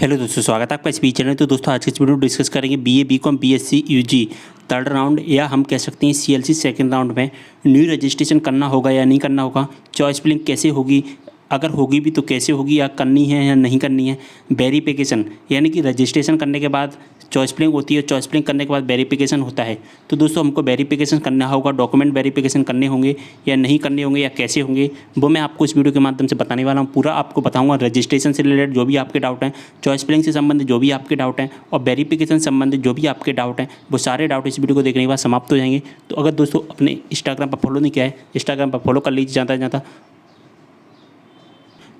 Hello दोस्तों, स्वागत है आपका इस चैनल। तो दोस्तों आज के इस वीडियो में डिस्कस करेंगे BA BCom BSc UG third round या हम कह सकते हैं सीएलसी सेकंड राउंड में न्यू रजिस्ट्रेशन करना होगा या नहीं करना होगा, चॉइस फिलिंग कैसे होगी, अगर होगी भी तो कैसे होगी, या करनी है या नहीं करनी है, वेरिफिकेशन यानी कि रजिस्ट्रेशन करने के बाद चॉइस फिलिंग होती है, चॉइस फिलिंग करने के बाद वेरिफिकेशन होता है। तो दोस्तों हमको वेरिफिकेशन करना होगा, डॉक्यूमेंट वेरिफिकेशन करने होंगे या नहीं करने होंगे या कैसे होंगे, वो मैं आपको इस वीडियो के माध्यम से बताने वाला हूँ। पूरा आपको बताऊंगा, रजिस्ट्रेशन से रिलेटेड जो भी आपके डाउट हैं, चॉइस फिलिंग से संबंधित जो भी आपके डाउट हैं और वेरिफिकेशन से संबंधित जो भी आपके डाउट हैं, वो सारे डाउट इस वीडियो को देखने के बाद समाप्त हो जाएंगे। तो अगर दोस्तों अपने इंस्टाग्राम पर फॉलो नहीं किया है, इंस्टाग्राम पर फॉलो कर लीजिए जाता जाता।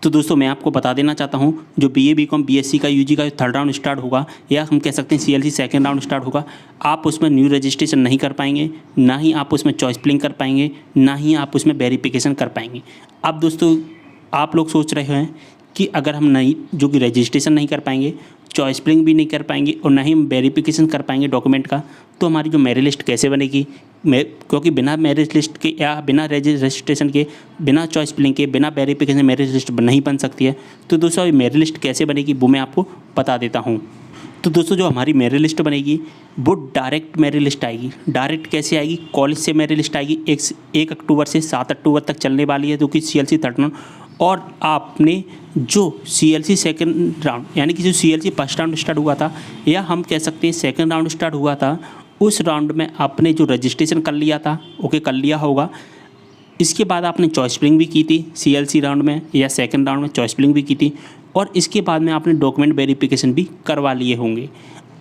तो दोस्तों मैं आपको बता देना चाहता हूं, जो बीए बीकॉम बीएससी का यूजी का थर्ड राउंड स्टार्ट होगा या हम कह सकते हैं सीएलसी सेकंड राउंड स्टार्ट होगा, आप उसमें न्यू रजिस्ट्रेशन नहीं कर पाएंगे, ना ही आप उसमें चॉइस फिलिंग कर पाएंगे, ना ही आप उसमें वेरिफिकेशन कर पाएंगे। अब दोस्तों आप लोग सोच रहे हैं कि अगर हम नहीं जो कि रजिस्ट्रेशन नहीं कर पाएंगे, चॉइस फिलिंग भी नहीं कर पाएंगे और ना ही हम वेरिफिकेशन कर पाएंगे डॉक्यूमेंट का, तो हमारी जो मेरिट लिस्ट कैसे बनेगी। क्योंकि बिना मेरिट लिस्ट के या बिना रजिस्ट्रेशन के, बिना चॉइस फिलिंग के, बिना वेरिफिकेशन मेरिट लिस्ट नहीं बन सकती है। तो दोस्तों ये मेरिट लिस्ट कैसे बनेगी वो मैं आपको बता देता हूँ। तो दोस्तों जो हमारी मेरिट लिस्ट बनेगी वो डायरेक्ट मेरिट लिस्ट आएगी। डायरेक्ट कैसे आएगी? कॉलेज से मेरिट लिस्ट आएगी। 1 अक्टूबर से 7 अक्टूबर तक चलने वाली है, जो कि सीएलसी थर्ड राउंड। और आपने जो सीएलसी सेकंड राउंड यानी कि जो सीएलसी फर्स्ट राउंड स्टार्ट हुआ था या हम कह सकते हैं सेकंड राउंड स्टार्ट हुआ था, उस राउंड में आपने जो रजिस्ट्रेशन कर लिया था, कर लिया होगा। इसके बाद आपने चॉइस फिलिंग भी की थी सीएलसी राउंड में या सेकंड राउंड में चॉइस फिलिंग भी की थी, और इसके बाद में आपने डॉक्यूमेंट वेरिफिकेशन भी करवा लिए होंगे।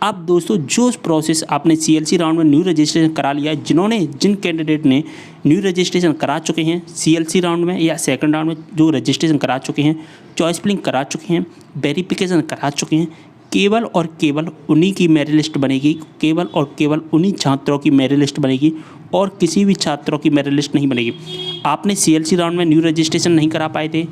अब दोस्तों जो प्रोसेस आपने सीएलसी राउंड में न्यू रजिस्ट्रेशन करा लिया है, जिन कैंडिडेट ने न्यू रजिस्ट्रेशन करा चुके हैं सीएलसी राउंड में या सेकंड राउंड में, जो रजिस्ट्रेशन करा चुके हैं, चॉइस फिलिंग करा चुके हैं, वेरिफिकेशन करा चुके हैं, केवल और केवल उन्हीं की मेरिट लिस्ट बनेगी। केवल और केवल उन्हीं छात्रों की मेरिट लिस्ट बनेगी और किसी भी छात्रों की मेरिट लिस्ट नहीं बनेगी। आपने सीएलसी राउंड में न्यू रजिस्ट्रेशन नहीं करा पाए थे,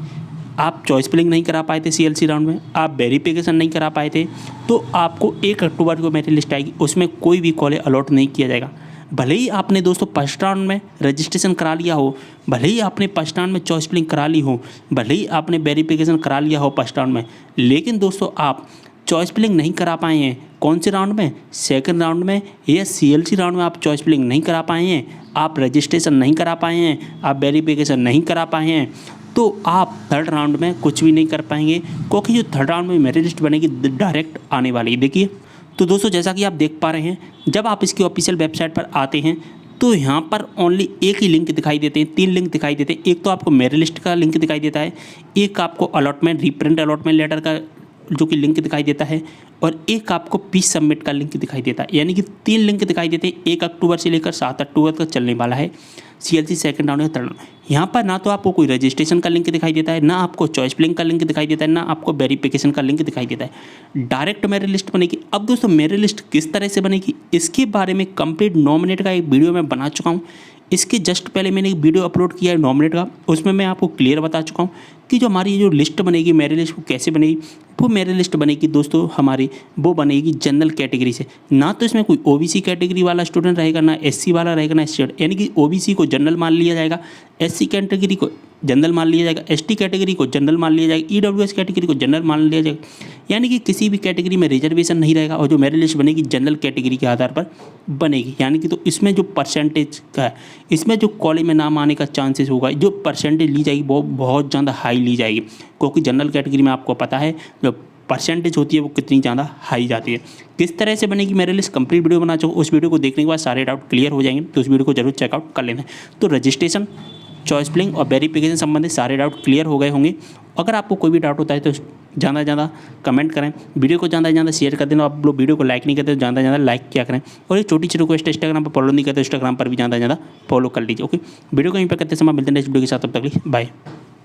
आप चॉइस फिलिंग नहीं करा पाए थे सीएलसी राउंड में, आप वेरिफिकेशन नहीं करा पाए थे, तो आपको 1 अक्टूबर को मेरिट लिस्ट आएगी, उसमें कोई भी कॉलेज अलॉट नहीं किया जाएगा। भले ही आपने दोस्तों फर्स्ट राउंड में रजिस्ट्रेशन करा लिया हो, भले ही आपने फर्स्ट राउंड में चॉइस फिलिंग करा ली हो, भले ही आपने वेरिफिकेशन करा लिया हो फर्स्ट राउंड में, लेकिन दोस्तों आप चॉइस फिलिंग नहीं करा पाए हैं। कौन से राउंड में? सेकंड राउंड में या सीएलसी राउंड में आप चॉइस फिलिंग नहीं करा पाए हैं, आप रजिस्ट्रेशन नहीं करा पाए हैं, आप वेरिफिकेशन नहीं करा पाए हैं, तो आप थर्ड राउंड में कुछ भी नहीं कर पाएंगे। क्योंकि जो थर्ड राउंड में मेरिट लिस्ट बनेगी डायरेक्ट आने वाली है। देखिए तो दोस्तों जैसा कि आप देख पा रहे हैं, जब आप इसकी ऑफिशियल वेबसाइट पर आते हैं तो यहाँ पर ओनली एक ही लिंक दिखाई देते हैं, 3 लिंक दिखाई देते हैं। एक तो आपको मेरिट लिस्ट का लिंक दिखाई देता है, एक आपको अलॉटमेंट रीप्रिंट अलॉटमेंट लेटर का जो कि लिंक दिखाई देता है, और एक आपको फीस सबमिट का लिंक दिखाई देता है। यानी कि 3 लिंक दिखाई देते हैं। 1 अक्टूबर से लेकर 7 अक्टूबर तक चलने वाला है सीएलसी सेकंड राउंड या थर्ड राउंड। यहाँ पर ना तो आपको कोई रजिस्ट्रेशन का लिंक दिखाई देता है, ना आपको चॉइस फिलिंग का लिंक दिखाई देता है, ना आपको वेरिफिकेशन का लिंक दिखाई देता है। डायरेक्ट मेरिट लिस्ट बनेगी। अब दोस्तों मेरिट लिस्ट किस तरह से बनेगी, इसके बारे में कंप्लीट नॉमिनेट का एक वीडियो मैं बना चुका हूँ। इसके जस्ट पहले मैंने एक वीडियो अपलोड किया है नॉमिनेट का, उसमें मैं आपको क्लियर बता चुका हूँ कि जो हमारी जो लिस्ट बनेगी मेरिट लिस्ट, वो कैसे बनेगी। वो मेरिट लिस्ट बनेगी दोस्तों हमारी, वो बनेगी जनरल कैटेगरी से। ना तो इसमें कोई ओबीसी कैटेगरी वाला स्टूडेंट रहेगा, ना एससी वाला रहेगा, ना एससी। यानी कि ओबीसी को जनरल मान लिया जाएगा, एससी कैटेगरी को जनरल मान लिया जाएगा, एसटी कैटेगरी को जनरल मान लिया जाएगा, ईडब्ल्यूएस कैटेगरी को जनरल मान लिया जाएगा। यानी कि किसी भी कैटेगरी में रिजर्वेशन नहीं रहेगा, और जो मेरिट लिस्ट बनेगी जनरल कैटेगरी के आधार पर बनेगी। यानी कि तो इसमें जो परसेंटेज का है, इसमें जो कॉलेज में नाम आने का चांसेस होगा, जो परसेंटेज ली जाएगी वो बहुत ज़्यादा हाई ली जाएगी। क्योंकि जनरल कैटेगरी में आपको पता है जो परसेंटेज होती है वो कितनी ज़्यादा हाई जाती है। किस तरह से बनेगी मेरिट लिस्ट कंप्लीट वीडियो बना चुका हूं, उस वीडियो को देखने के बाद सारे डाउट क्लियर हो जाएंगे। तो उस वीडियो को जरूर चेकआउट कर लेना। तो रजिस्ट्रेशन, चॉइस फिलिंग और वेरिफिकेशन संबंधित सारे डाउट क्लियर हो गए होंगे। अगर आपको कोई भी डाउट होता है तो ज़्यादा से ज़्यादा कमेंट करें, वीडियो को ज़्यादा से ज़्यादा शेयर कर देना। आप लोग वीडियो को लाइक नहीं करते तो ज़्यादा से ज़्यादा लाइक किया करें, और एक छोटी सी रिक्वेस्ट, इंस्टाग्राम पर फॉलो नहीं करते, इंस्टाग्राम पर भी ज़्यादा से ज़्यादा फॉलो कर लीजिए। ओके, वीडियो को यहीं पर करते समय मिलते हैं नेक्स्ट वीडियो के साथ। तब तक बाय।